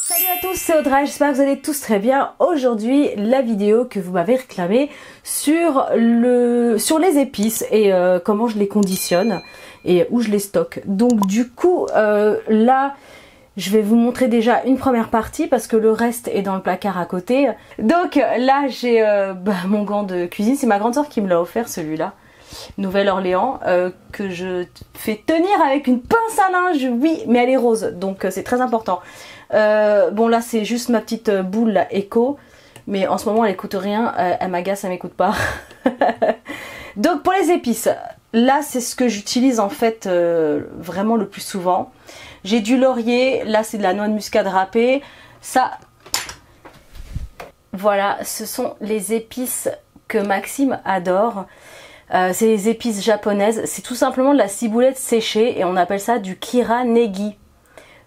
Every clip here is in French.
Salut à tous, c'est Audrey, j'espère que vous allez tous très bien. Aujourd'hui, la vidéo que vous m'avez réclamée sur les épices et comment je les conditionne et où je les stocke. Donc du coup, là, je vais vous montrer déjà une première partie parce que le reste est dans le placard à côté. Donc là, j'ai mon gant de cuisine, c'est ma grande soeur qui me l'a offert celui-là. Nouvelle-Orléans, que je fais tenir avec une pince à linge, oui, mais elle est rose, donc c'est très important. Bon là c'est juste ma petite boule là, éco, mais en ce moment elle écoute rien, elle m'agace, elle m'écoute pas. Donc pour les épices, là c'est ce que j'utilise en fait vraiment le plus souvent. J'ai du laurier, là c'est de la noix de muscade râpée, ça, voilà, ce sont les épices que Maxime adore. C'est les épices japonaises, c'est tout simplement de la ciboulette séchée et on appelle ça du kira negi.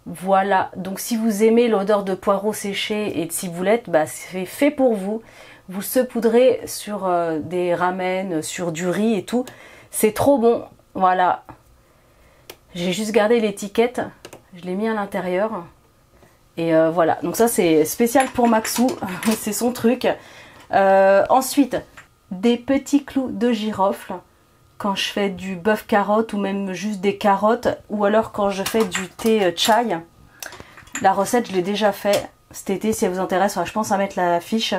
Voilà, donc si vous aimez l'odeur de poireaux séchés et de ciboulette, bah c'est fait pour vous. Vous le saupoudrez sur des ramen, sur du riz et tout. C'est trop bon, voilà. J'ai juste gardé l'étiquette, je l'ai mis à l'intérieur. Et voilà, donc ça c'est spécial pour Maxou, c'est son truc. Ensuite, des petits clous de girofle quand je fais du bœuf carotte ou même juste des carottes, ou alors quand je fais du thé chai. La recette je l'ai déjà fait cet été, si elle vous intéresse, je pense à mettre la fiche.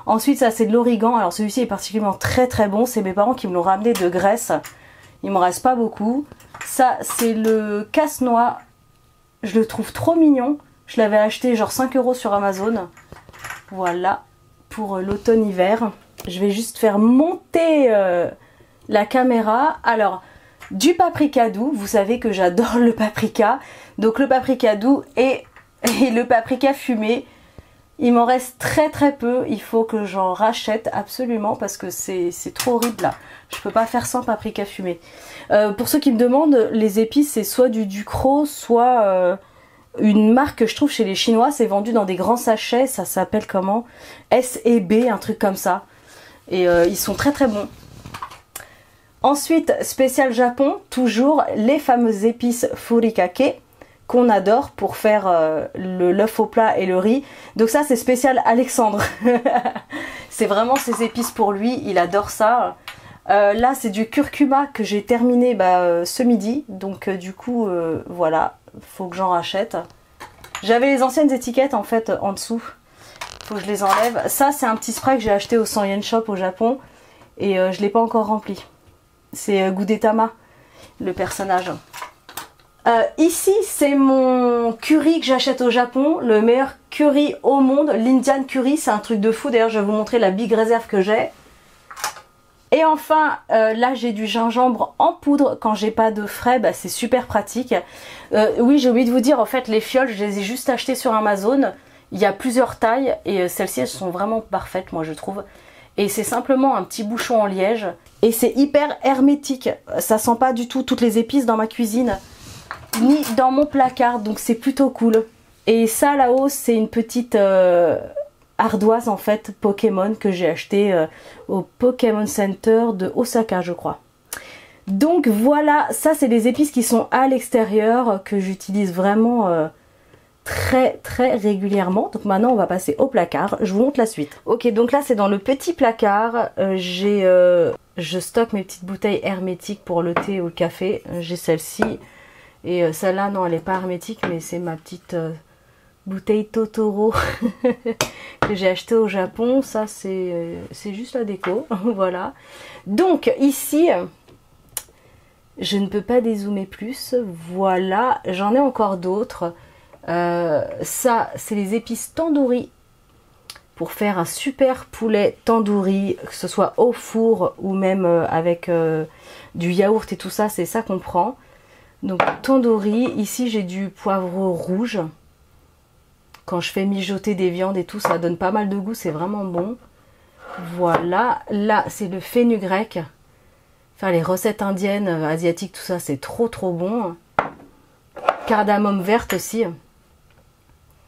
Ensuite ça c'est de l'origan, alors celui-ci est particulièrement très bon, c'est mes parents qui me l'ont ramené de Grèce, il m'en reste pas beaucoup. Ça c'est le casse-noix, je le trouve trop mignon, je l'avais acheté genre 5 € sur Amazon, voilà, pour l'automne-hiver. Je vais juste faire monter la caméra. Alors, du paprika doux, vous savez que j'adore le paprika. Donc le paprika doux et le paprika fumé. Il m'en reste très peu. Il faut que j'en rachète absolument parce que c'est trop horrible là. Je peux pas faire sans paprika fumé. Pour ceux qui me demandent, les épices c'est soit du Ducros, soit une marque que je trouve chez les Chinois. C'est vendu dans des grands sachets. Ça s'appelle comment? S&B, un truc comme ça. Et ils sont très bons. Ensuite, spécial Japon, toujours les fameuses épices furikake qu'on adore pour faire l'œuf au plat et le riz. Donc ça c'est spécial Alexandre. C'est vraiment ses épices pour lui, il adore ça. Là c'est du curcuma que j'ai terminé ce midi. Donc du coup voilà, faut que j'en rachète. J'avais les anciennes étiquettes en fait en dessous. Faut que je les enlève. Ça c'est un petit spray que j'ai acheté au 100 yen shop au Japon et je l'ai pas encore rempli. C'est Gudetama, le personnage. Ici c'est mon curry que j'achète au Japon, le meilleur curry au monde, l'Indian curry, c'est un truc de fou. D'ailleurs je vais vous montrer la big réserve que j'ai. Et enfin là j'ai du gingembre en poudre quand j'ai pas de frais, c'est super pratique. Oui, j'ai oublié de vous dire, en fait les fioles je les ai juste achetées sur Amazon. Il y a plusieurs tailles et celles-ci elles sont vraiment parfaites moi je trouve. Et c'est simplement un petit bouchon en liège et c'est hyper hermétique. Ça sent pas du tout toutes les épices dans ma cuisine ni dans mon placard, donc c'est plutôt cool. Et ça là-haut c'est une petite ardoise en fait Pokémon que j'ai acheté au Pokémon Center de Osaka je crois. Donc voilà, ça c'est des épices qui sont à l'extérieur que j'utilise vraiment très régulièrement. Donc maintenant on va passer au placard, je vous montre la suite. Ok, donc là c'est dans le petit placard, je stocke mes petites bouteilles hermétiques pour le thé ou le café. J'ai celle-ci et celle-là non elle n'est pas hermétique mais c'est ma petite bouteille Totoro que j'ai acheté au Japon. Ça c'est juste la déco. Voilà, donc ici je ne peux pas dézoomer plus. Voilà, j'en ai encore d'autres. Ça c'est les épices tandoori pour faire un super poulet tandoori, que ce soit au four ou même avec du yaourt et tout ça, c'est ça qu'on prend. Donc tandoori, ici j'ai du poivre rouge. Quand je fais mijoter des viandes et tout, ça donne pas mal de goût, c'est vraiment bon. Voilà, là c'est le fenugrec. Faire les recettes indiennes, asiatiques, tout ça, c'est trop bon. Cardamome verte aussi.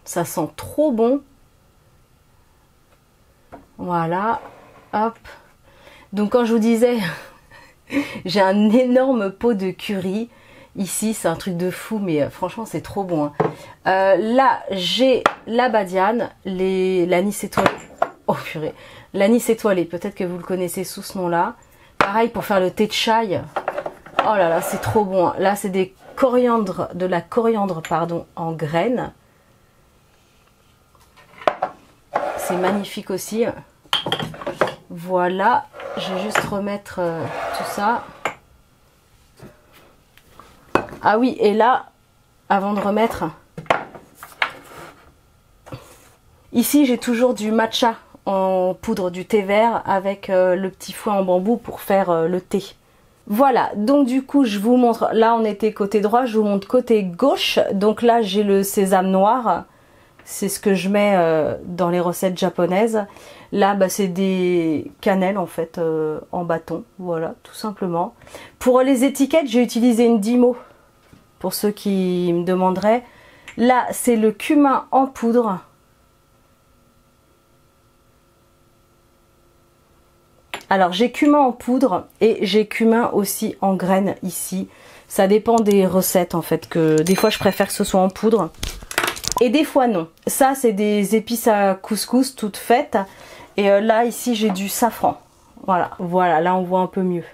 Ça sent trop bon. Voilà, hop. Donc quand je vous disais, j'ai un énorme pot de curry. Ici, c'est un truc de fou, mais franchement, c'est trop bon. Hein. Là, j'ai la badiane, l'anis étoilé. Oh purée, l'anis étoilé. Peut-être que vous le connaissez sous ce nom-là. Pareil pour faire le thé de chai. Oh là là, c'est trop bon. Hein. Là, c'est de la coriandre, pardon, en graines. C'est magnifique aussi. Voilà, je vais juste remettre tout ça. Ah oui, et là, avant de remettre, ici j'ai toujours du matcha en poudre, du thé vert avec le petit fouet en bambou pour faire le thé. Voilà, donc du coup je vous montre, là on était côté droit, je vous montre côté gauche. Donc là j'ai le sésame noir, c'est ce que je mets dans les recettes japonaises. Là bah, c'est des cannelles en fait en bâton, voilà tout simplement. Pour les étiquettes j'ai utilisé une Dymo. Pour ceux qui me demanderaient, là c'est le cumin en poudre. Alors j'ai cumin en poudre et j'ai cumin aussi en graines ici. Ça dépend des recettes en fait, que des fois je préfère que ce soit en poudre et des fois non. Ça c'est des épices à couscous toutes faites et là ici j'ai du safran. Voilà, là on voit un peu mieux.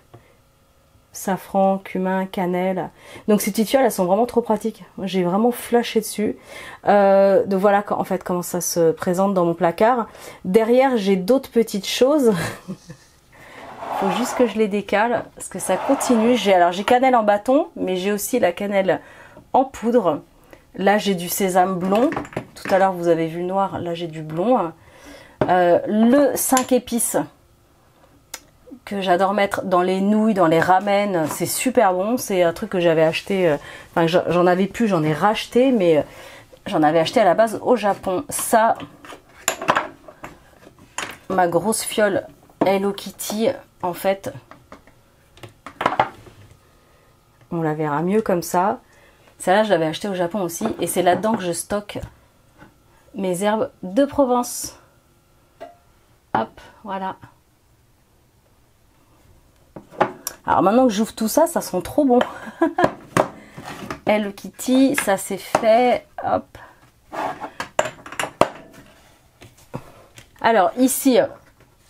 Safran, cumin, cannelle. Donc ces petites fioles, elles sont vraiment trop pratiques. J'ai vraiment flashé dessus. Donc voilà en fait comment ça se présente dans mon placard. Derrière, j'ai d'autres petites choses. Faut juste que je les décale parce que ça continue. Alors j'ai cannelle en bâton, mais j'ai aussi la cannelle en poudre. Là j'ai du sésame blond. Tout à l'heure vous avez vu le noir. Là j'ai du blond. Le 5 épices que j'adore mettre dans les nouilles, dans les ramen, c'est super bon. C'est un truc que j'avais acheté, enfin j'en avais plus, j'en ai racheté, mais j'en avais acheté à la base au Japon. Ça, ma grosse fiole Hello Kitty, en fait, on la verra mieux comme ça. Celle-là, je l'avais acheté au Japon aussi, et c'est là-dedans que je stocke mes herbes de Provence. Hop, voilà. Alors maintenant que j'ouvre tout ça, ça sent trop bon. Hello Kitty, ça c'est fait. Hop. Alors ici,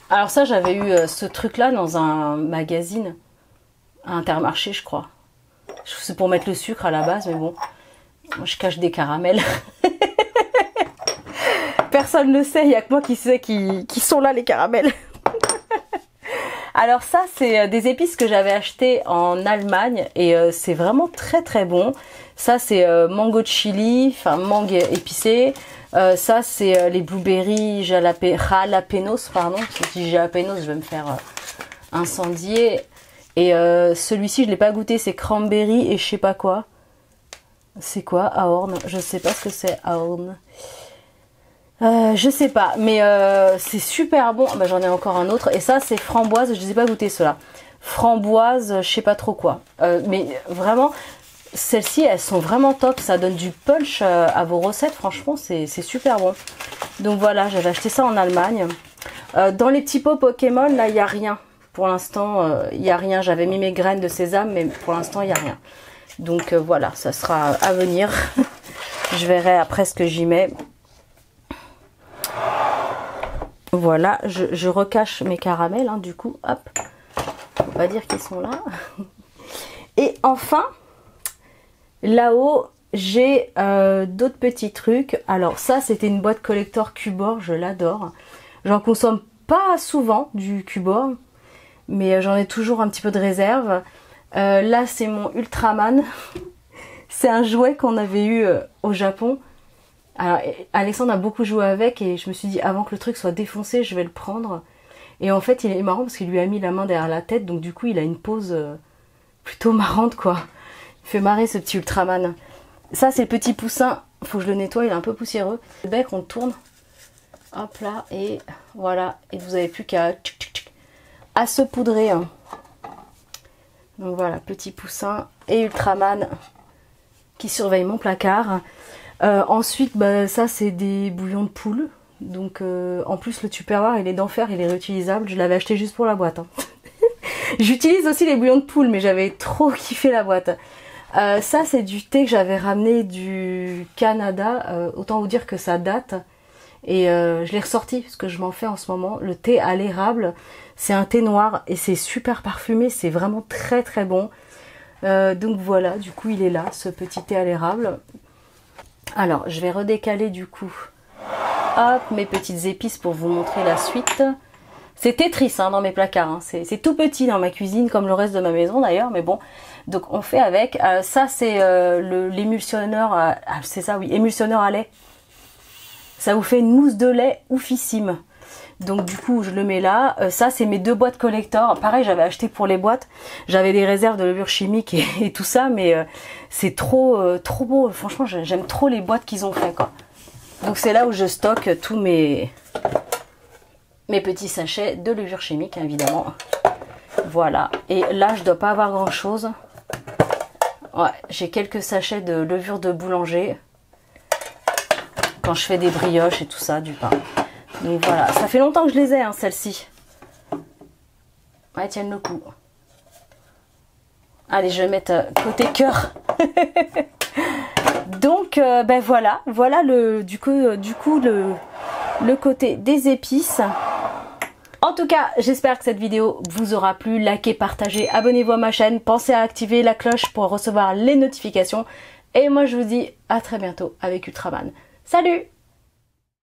alors ça j'avais eu ce truc là dans un magazine, à Intermarché je crois. C'est pour mettre le sucre à la base, mais bon. Moi je cache des caramels. Personne ne le sait, il n'y a que moi qui sais qui sont là les caramels. Alors ça c'est des épices que j'avais acheté en Allemagne et c'est vraiment très très bon. Ça c'est mango chili, enfin mangue épicée. Ça c'est les blueberries jalapenos, pardon. Si je dis jalapenos, je vais me faire incendier. Et celui-ci je l'ai pas goûté, c'est cranberry et je sais pas quoi. C'est quoi Ahorn? Je sais pas ce que c'est Ahorn. Je sais pas, mais c'est super bon. Bah, j'en ai encore un autre. Et ça, c'est framboise. Je les ai pas goûté ceux-là. Framboise, je sais pas trop quoi. Mais vraiment, celles-ci, elles sont vraiment top. Ça donne du punch à vos recettes. Franchement, c'est super bon. Donc voilà, j'avais acheté ça en Allemagne. Dans les petits pots Pokémon, là, il n'y a rien. Pour l'instant, il n'y a rien. J'avais mis mes graines de sésame, mais pour l'instant, il n'y a rien. Donc voilà, ça sera à venir. Je verrai après ce que j'y mets. Voilà, je recache mes caramels, hein, du coup, hop, faut pas dire qu'ils sont là. Et enfin, là-haut, j'ai d'autres petits trucs. Alors ça, c'était une boîte collector Cubor, je l'adore. J'en consomme pas souvent du Cubor, mais j'en ai toujours un petit peu de réserve. Là, c'est mon Ultraman. C'est un jouet qu'on avait eu au Japon. Alors, Alexandre a beaucoup joué avec et je me suis dit avant que le truc soit défoncé, je vais le prendre. Et en fait, il est marrant parce qu'il lui a mis la main derrière la tête, donc du coup, il a une pose plutôt marrante, quoi. Il fait marrer ce petit Ultraman. Ça, c'est le petit poussin. Faut que je le nettoie, il est un peu poussiéreux. Le bec, on le tourne. Hop là, et voilà. Et vous n'avez plus qu'à se poudrer. Hein. Donc voilà, petit poussin et Ultraman qui surveille mon placard. Ensuite, bah, ça c'est des bouillons de poule. Donc en plus le Tupperware il est d'enfer, il est réutilisable. Je l'avais acheté juste pour la boîte. Hein. J'utilise aussi les bouillons de poule, mais j'avais trop kiffé la boîte. Ça c'est du thé que j'avais ramené du Canada, autant vous dire que ça date. Et je l'ai ressorti parce que je m'en fais en ce moment. Le thé à l'érable, c'est un thé noir et c'est super parfumé, c'est vraiment très très bon. Donc voilà, du coup il est là, ce petit thé à l'érable. Alors je vais redécaler du coup, hop, mes petites épices pour vous montrer la suite. C'est Tetris hein, dans mes placards, hein. C'est tout petit dans ma cuisine comme le reste de ma maison d'ailleurs, mais bon. Donc on fait avec, ça c'est l'émulsionneur, c'est ça oui, émulsionneur à lait. Ça vous fait une mousse de lait oufissime. Donc du coup je le mets là. Ça c'est mes 2 boîtes collector. Pareil j'avais acheté pour les boîtes. J'avais des réserves de levure chimique et tout ça. Mais c'est trop beau. Franchement j'aime trop les boîtes qu'ils ont fait quoi. Donc c'est là où je stocke tous mes petits sachets de levure chimique évidemment. Voilà. Et là je dois pas avoir grand chose. Ouais, j'ai quelques sachets de levure de boulanger. Quand je fais des brioches et tout ça, du pain. Donc voilà, ça fait longtemps que je les ai, hein, celles-ci. Ouais, elles tiennent le coup. Allez, je vais mettre côté cœur. Donc, ben voilà du coup le côté des épices. En tout cas, j'espère que cette vidéo vous aura plu. Likez, partagez, abonnez-vous à ma chaîne. Pensez à activer la cloche pour recevoir les notifications. Et moi, je vous dis à très bientôt avec Ultraman. Salut!